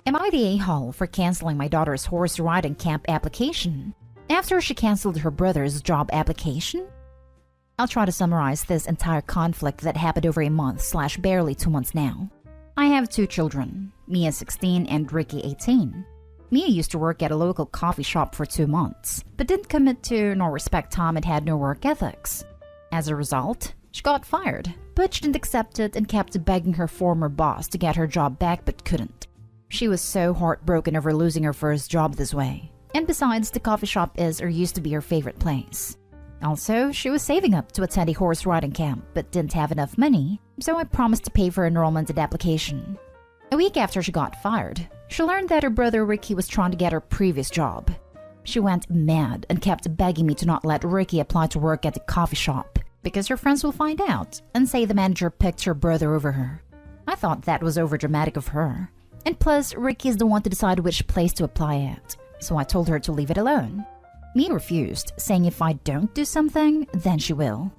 Am I the a-hole for canceling my daughter's horse riding camp application after she canceled her brother's job application? I'll try to summarize this entire conflict that happened over a month/barely 2 months now. I have 2 children, Mia 16 and Ricky 18. Mia used to work at a local coffee shop for 2 months, but didn't commit to nor respect Tom and had no work ethics. As a result, she got fired, but she didn't accept it and kept begging her former boss to get her job back but couldn't. She was so heartbroken over losing her first job this way. And besides, the coffee shop is or used to be her favorite place. Also, she was saving up to attend a horse riding camp but didn't have enough money, so I promised to pay for enrollment and application. A week after she got fired, she learned that her brother Ricky was trying to get her previous job. She went mad and kept begging me to not let Ricky apply to work at the coffee shop because her friends will find out and say the manager picked her brother over her. I thought that was overdramatic of her. And plus, Ricky is the one to decide which place to apply at, so I told her to leave it alone. Mia refused, saying if I don't do something, then she will.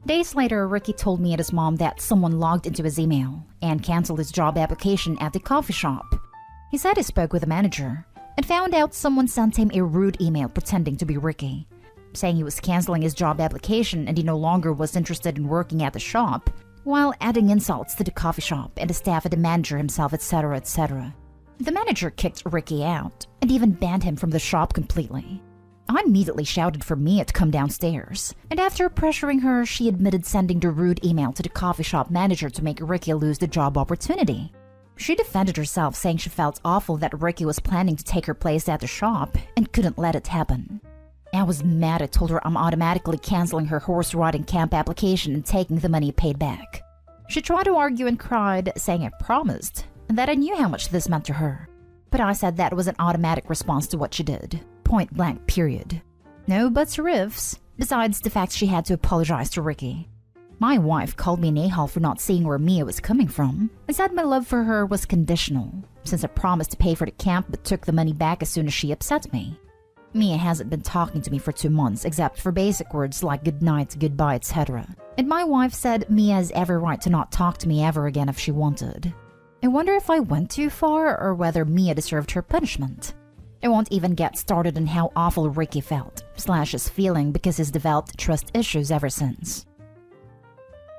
Days later, Ricky told me and his mom that someone logged into his email and canceled his job application at the coffee shop. He said he spoke with the manager and found out someone sent him a rude email pretending to be Ricky, saying he was canceling his job application and he no longer was interested in working at the shop, while adding insults to the coffee shop and the staff and the manager himself, etc., etc. The manager kicked Ricky out and even banned him from the shop completely. I immediately shouted for Mia to come downstairs, and after pressuring her, she admitted sending the rude email to the coffee shop manager to make Ricky lose the job opportunity. She defended herself, saying she felt awful that Ricky was planning to take her place at the shop and couldn't let it happen. I was mad. I told her I'm automatically canceling her horse riding camp application and taking the money paid back. She tried to argue and cried, saying I promised, and that I knew how much this meant to her. But I said that was an automatic response to what she did. Point blank, period. No buts or ifs, besides the fact she had to apologize to Ricky. My wife called me an a-hole for not seeing where Mia was coming from and said my love for her was conditional, since I promised to pay for the camp but took the money back as soon as she upset me. Mia hasn't been talking to me for 2 months except for basic words like good night, goodbye, etc. And my wife said Mia has every right to not talk to me ever again if she wanted. I wonder if I went too far or whether Mia deserved her punishment. I won't even get started on how awful Ricky felt, / is feeling because he's developed trust issues ever since.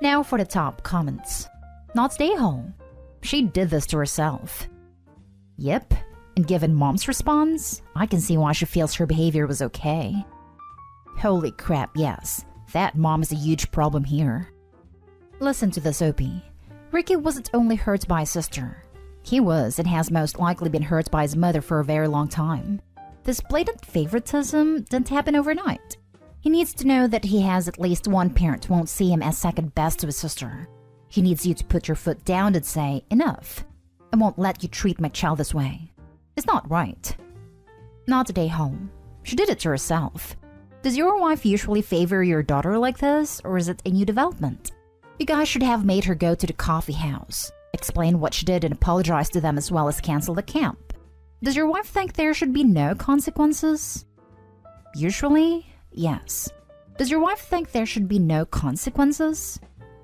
Now for the top comments. Not stay home. She did this to herself. Yep. And given Mom's response, I can see why she feels her behavior was okay. Holy crap, yes. That Mom is a huge problem here. Listen to this, OP. Ricky wasn't only hurt by his sister. He was and has most likely been hurt by his mother for a very long time. This blatant favoritism didn't happen overnight. He needs to know that he has at least one parent who won't see him as second best to his sister. He needs you to put your foot down and say, enough. I won't let you treat my child this way. It's not right. Not today home. She did it to herself. Does your wife usually favor your daughter like this, or is it a new development? You guys should have made her go to the coffee house, explain what she did and apologize to them as well as cancel the camp. Does your wife think there should be no consequences? Usually, yes. Does your wife think there should be no consequences?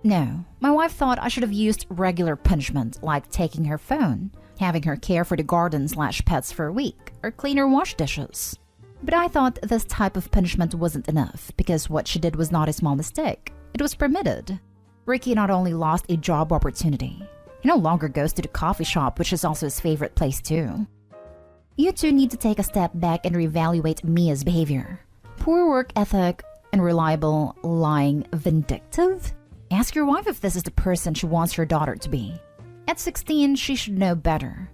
No. My wife thought I should have used regular punishment like taking her phone, having her care for the garden / pets for a week, or clean or wash dishes. But I thought this type of punishment wasn't enough because what she did was not a small mistake. It was permitted. Ricky not only lost a job opportunity, he no longer goes to the coffee shop, which is also his favorite place too. You two need to take a step back and reevaluate Mia's behavior. Poor work ethic, unreliable, lying, vindictive? Ask your wife if this is the person she wants her daughter to be. At 16, she should know better.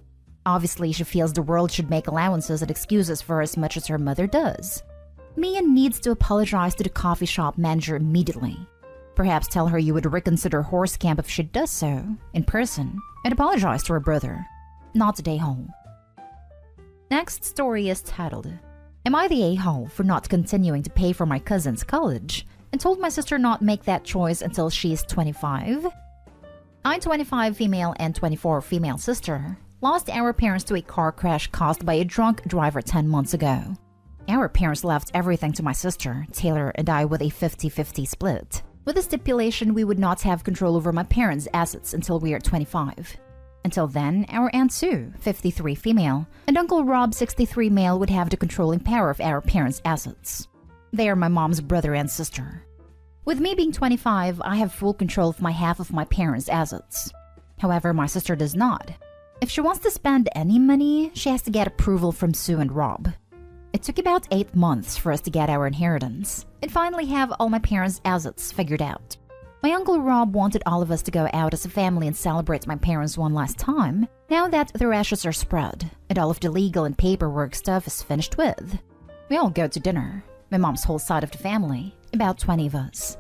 Obviously, she feels the world should make allowances and excuses for her as much as her mother does. Mia needs to apologize to the coffee shop manager immediately. Perhaps tell her you would reconsider horse camp if she does so, in person, and apologize to her brother. Not today home. Next story is titled, Am I the a-hole for not continuing to pay for my cousin's college and told my sister not make that choice until she's 25? I'm 25 female and 24 female sister. Lost our parents to a car crash caused by a drunk driver 10 months ago. Our parents left everything to my sister, Taylor, and I with a 50-50 split, with the stipulation we would not have control over my parents' assets until we are 25. Until then, our Aunt Sue, 53 female, and Uncle Rob, 63 male, would have the controlling power of our parents' assets. They are my mom's brother and sister. With me being 25, I have full control of my half of my parents' assets. However, my sister does not. If she wants to spend any money, she has to get approval from Sue and Rob. It took about 8 months for us to get our inheritance and finally have all my parents' assets figured out. My Uncle Rob wanted all of us to go out as a family and celebrate my parents one last time, now that the ashes are spread and all of the legal and paperwork stuff is finished with. We all go to dinner, my mom's whole side of the family, about 20 of us.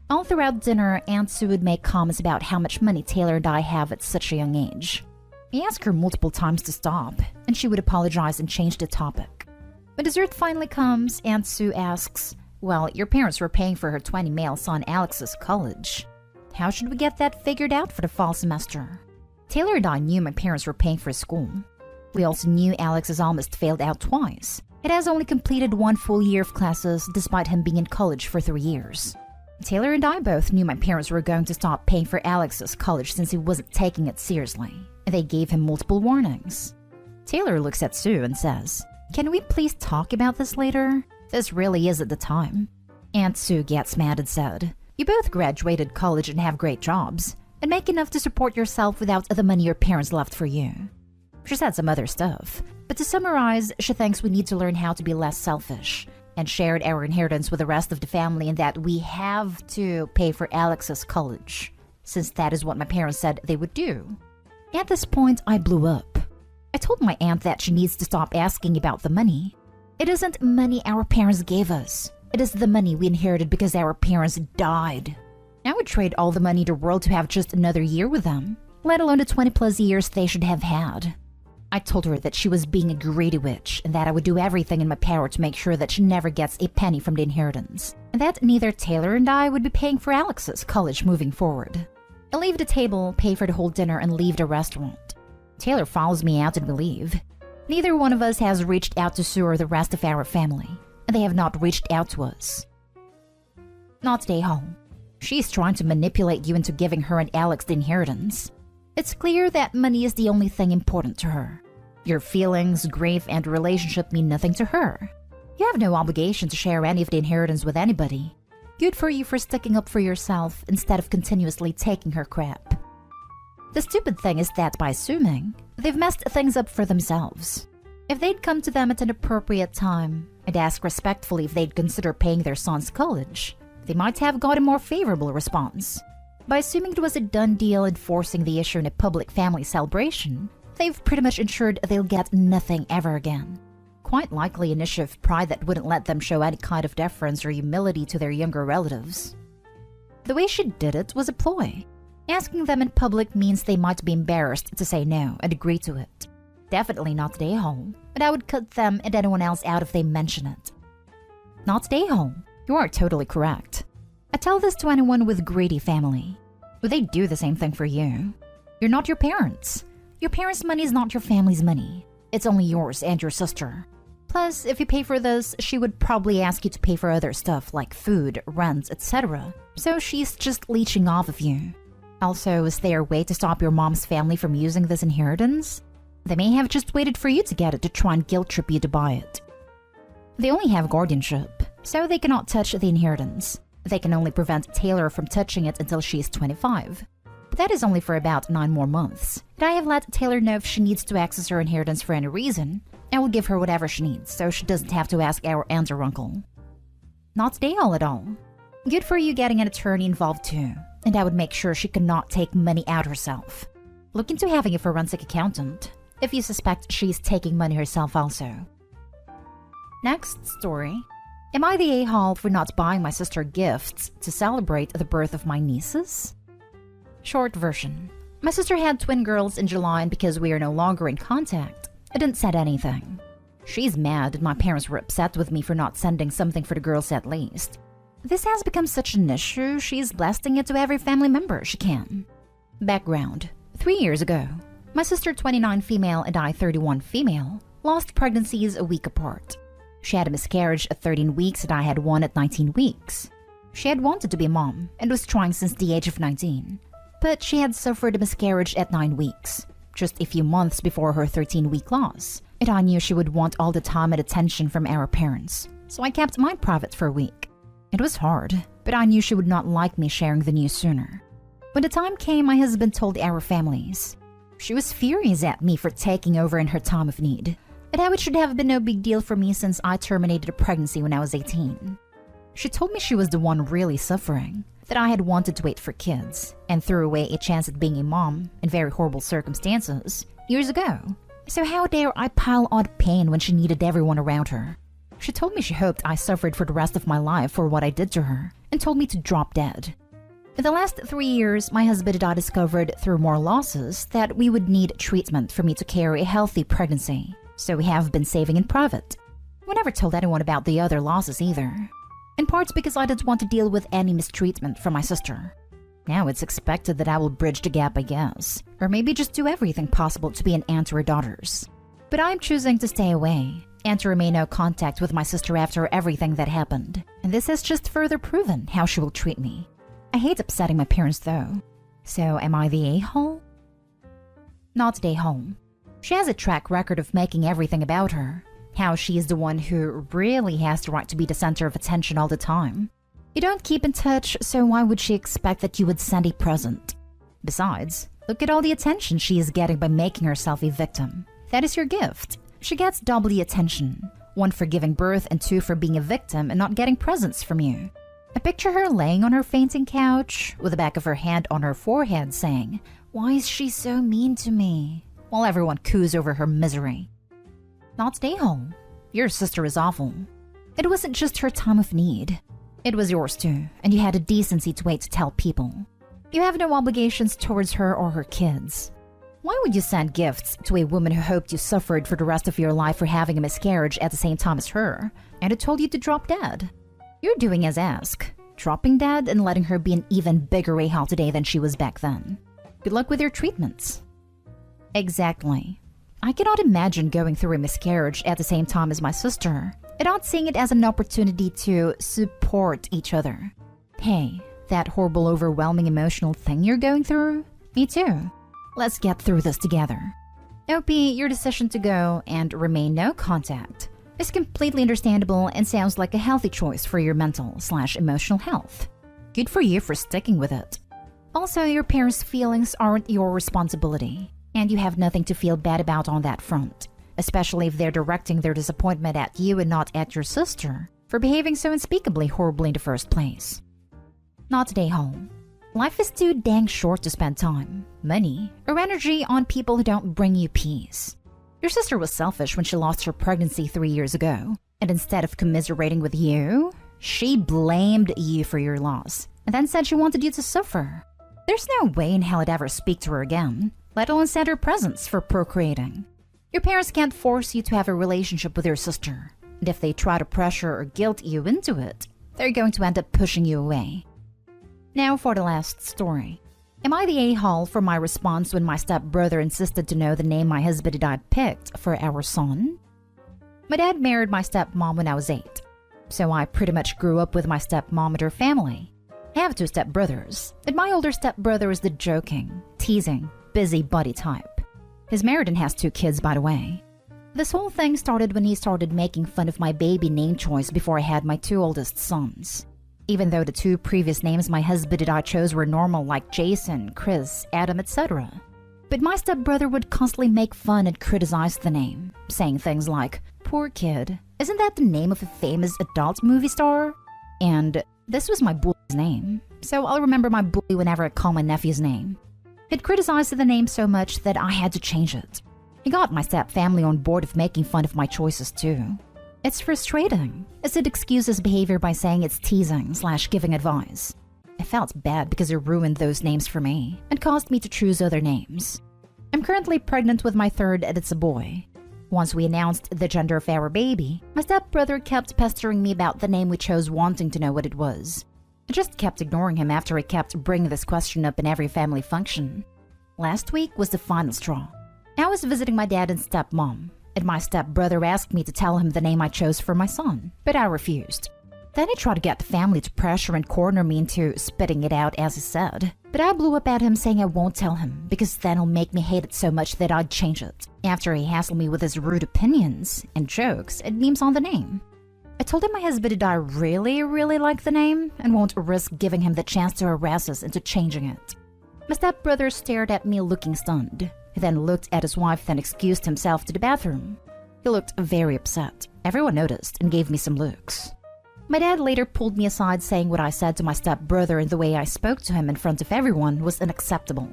All throughout dinner, Aunt Sue would make comments about how much money Taylor and I have at such a young age. I asked her multiple times to stop, and she would apologize and change the topic. When dessert finally comes, Aunt Sue asks, "Well, your parents were paying for her 20 male son Alex's college. How should we get that figured out for the fall semester?" Taylor and I knew my parents were paying for his school. We also knew Alex has almost failed out twice. It has only completed 1 full year of classes despite him being in college for 3 years. Taylor and I both knew my parents were going to stop paying for Alex's college since he wasn't taking it seriously. They gave him multiple warnings. Taylor looks at Sue and says, "Can we please talk about this later? This really isn't the time." Aunt Sue gets mad and said, "You both graduated college and have great jobs, and make enough to support yourself without the money your parents left for you." She said some other stuff, but to summarize, she thinks we need to learn how to be less selfish, and shared our inheritance with the rest of the family and that we have to pay for Alex's college, since that is what my parents said they would do. At this point, I blew up. I told my aunt that she needs to stop asking about the money. It isn't money our parents gave us. It is the money we inherited because our parents died. I would trade all the money in the world to have just another year with them, let alone the 20+ years they should have had. I told her that she was being a greedy witch and that I would do everything in my power to make sure that she never gets a penny from the inheritance, and that neither Taylor and I would be paying for Alex's college moving forward. I leave the table, pay for the whole dinner, and leave the restaurant. Taylor follows me out and we leave. Neither one of us has reached out to Sue or the rest of our family, and they have not reached out to us. Not stay home. She's trying to manipulate you into giving her and Alex the inheritance. It's clear that money is the only thing important to her. Your feelings, grief, and relationship mean nothing to her. You have no obligation to share any of the inheritance with anybody. Good for you for sticking up for yourself instead of continuously taking her crap. The stupid thing is that by assuming, they've messed things up for themselves. If they'd come to them at an appropriate time, I'd ask respectfully if they'd consider paying their son's college. They might have got a more favorable response. By assuming it was a done deal and forcing the issue in a public family celebration, they've pretty much ensured they'll get nothing ever again. Quite likely an issue of pride that wouldn't let them show any kind of deference or humility to their younger relatives. The way she did it was a ploy. Asking them in public means they might be embarrassed to say no and agree to it. Definitely not stay home, but I would cut them and anyone else out if they mention it. Not stay home. You are totally correct. I tell this to anyone with greedy family. Would they do the same thing for you? You're not your parents. Your parents' money is not your family's money. It's only yours and your sister. Plus, if you pay for this, she would probably ask you to pay for other stuff like food, rent, etc. So she's just leeching off of you. Also, is there a way to stop your mom's family from using this inheritance? They may have just waited for you to get it to try and guilt trip you to buy it. They only have guardianship, so they cannot touch the inheritance. They can only prevent Taylor from touching it until she is 25. But that is only for about 9 more months. And I have let Taylor know if she needs to access her inheritance for any reason, I will give her whatever she needs so she doesn't have to ask our aunt or uncle. Not stay all at all. Good for you getting an attorney involved too, and I would make sure she cannot take money out herself. Look into having a forensic accountant if you suspect she's taking money herself also. Next story. Am I the a-hole for not buying my sister gifts to celebrate the birth of my nieces? Short version. My sister had twin girls in July, and because we are no longer in contact, I didn't send anything. She's mad and my parents were upset with me for not sending something for the girls at least. This has become such an issue, she's blasting it to every family member she can. Background. 3 years ago, my sister 29 female and I 31 female lost pregnancies a week apart. She had a miscarriage at 13 weeks and I had one at 19 weeks. She had wanted to be a mom and was trying since the age of 19. But she had suffered a miscarriage at 9 weeks. just a few months before her 13-week loss, and I knew she would want all the time and attention from our parents, so I kept mine private for a week. It was hard, but I knew she would not like me sharing the news sooner. When the time came, my husband told our families. She was furious at me for taking over in her time of need, and how it should have been no big deal for me since I terminated a pregnancy when I was 18. She told me she was the one really suffering, that I had wanted to wait for kids, and threw away a chance at being a mom in very horrible circumstances years ago. So how dare I pile on pain when she needed everyone around her? She told me she hoped I suffered for the rest of my life for what I did to her, and told me to drop dead. In the last 3 years, my husband and I discovered through more losses that we would need treatment for me to carry a healthy pregnancy, so we have been saving in private. We never told anyone about the other losses either. In part because I didn't want to deal with any mistreatment from my sister. Now it's expected that I will bridge the gap, I guess, or maybe just do everything possible to be an aunt to her daughters. But I'm choosing to stay away and to remain no contact with my sister after everything that happened, and this has just further proven how she will treat me. I hate upsetting my parents though. So am I the a-hole? Not the a-hole. She has a track record of making everything about her. How she is the one who really has the right to be the center of attention all the time. You don't keep in touch, so why would she expect that you would send a present? Besides, look at all the attention she is getting by making herself a victim. That is your gift. She gets double the attention. 1 for giving birth and 2 for being a victim and not getting presents from you. I picture her laying on her fainting couch, with the back of her hand on her forehead saying, "Why is she so mean to me?" while everyone coos over her misery. Not stay home. Your sister is awful. It wasn't just her time of need. It was yours too, and you had the decency to wait to tell people. You have no obligations towards her or her kids. Why would you send gifts to a woman who hoped you suffered for the rest of your life for having a miscarriage at the same time as her, and who told you to drop dead? You're doing as asked, dropping dead and letting her be an even bigger a-hole today than she was back then. Good luck with your treatments. Exactly. I cannot imagine going through a miscarriage at the same time as my sister, and not seeing it as an opportunity to support each other. Hey, that horrible, overwhelming emotional thing you're going through? Me too. Let's get through this together. OP, your decision to go and remain no contact is completely understandable and sounds like a healthy choice for your mental/emotional health. Good for you for sticking with it. Also, your parents' feelings aren't your responsibility, and you have nothing to feel bad about on that front, especially if they're directing their disappointment at you and not at your sister for behaving so unspeakably horribly in the first place. Not today, home. Life is too dang short to spend time, money, or energy on people who don't bring you peace. Your sister was selfish when she lost her pregnancy 3 years ago, and instead of commiserating with you, she blamed you for your loss, and then said she wanted you to suffer. There's no way in hell I'd ever speak to her again, let alone send her presents for procreating. Your parents can't force you to have a relationship with your sister, and if they try to pressure or guilt you into it, they're going to end up pushing you away. Now for the last story. Am I the a-hole for my response when my stepbrother insisted to know the name my husband and I picked for our son? My dad married my stepmom when I was 8, so I pretty much grew up with my stepmom and her family. I have 2 stepbrothers, and my older stepbrother is the joking, teasing, busybody type. He's married and has 2 kids, by the way. This whole thing started when he started making fun of my baby name choice before I had my 2 oldest sons. Even though the 2 previous names my husband and I chose were normal, like Jason, Chris, Adam, etc. But my stepbrother would constantly make fun and criticize the name, saying things like, "Poor kid, isn't that the name of a famous adult movie star?" And this was my bully's name, so I'll remember my bully whenever I call my nephew's name. He'd criticized the name so much that I had to change it. He got my stepfamily on board of making fun of my choices too. It's frustrating, as it excuses behavior by saying it's teasing/giving advice. I felt bad because it ruined those names for me and caused me to choose other names. I'm currently pregnant with my 3rd, and it's a boy. Once we announced the gender of our baby, my stepbrother kept pestering me about the name we chose, wanting to know what it was. I just kept ignoring him after he kept bringing this question up in every family function. Last week was the final straw. I was visiting my dad and stepmom, and my stepbrother asked me to tell him the name I chose for my son, but I refused. Then he tried to get the family to pressure and corner me into spitting it out as he said. But I blew up at him saying I won't tell him because then he'll make me hate it so much that I'd change it. After he hassled me with his rude opinions and jokes and memes on the name. I told him my husband and I really like the name and won't risk giving him the chance to harass us into changing it. My stepbrother stared at me looking stunned. He then looked at his wife then excused himself to the bathroom. He looked very upset. Everyone noticed and gave me some looks. My dad later pulled me aside saying what I said to my stepbrother and the way I spoke to him in front of everyone was unacceptable.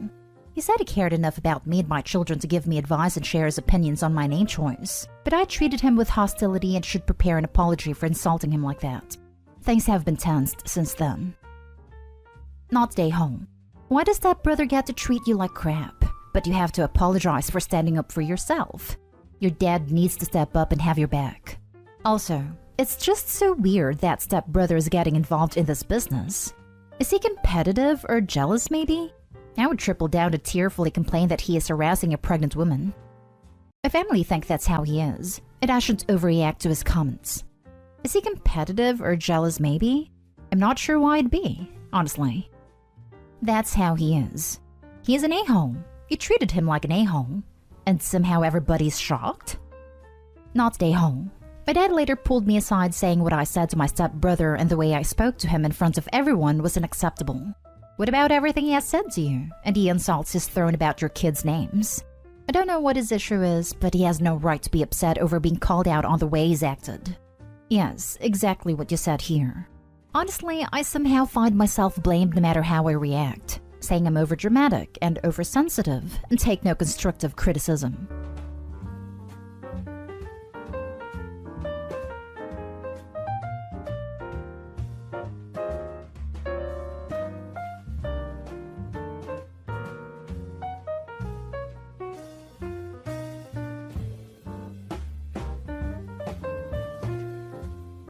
He said he cared enough about me and my children to give me advice and share his opinions on my name choice, but I treated him with hostility and should prepare an apology for insulting him like that. Things have been tensed since then. Not stay home. Why does stepbrother get to treat you like crap, but you have to apologize for standing up for yourself? Your dad needs to step up and have your back. Also, it's just so weird that stepbrother is getting involved in this business. Is he competitive or jealous maybe? I would triple down to tearfully complain that he is harassing a pregnant woman. My family think that's how he is, and I shouldn't overreact to his comments. Is he competitive or jealous maybe? I'm not sure why it'd be, honestly. That's how he is. He is an a-hole. You treated him like an a-hole, and somehow everybody's shocked? Not stay home. My dad later pulled me aside saying what I said to my stepbrother and the way I spoke to him in front of everyone was unacceptable. What about everything he has said to you and the insults he's thrown about your kids' names? I don't know what his issue is, but he has no right to be upset over being called out on the way he's acted. Yes, exactly what you said here. Honestly, I somehow find myself blamed no matter how I react, saying I'm overdramatic and oversensitive and take no constructive criticism.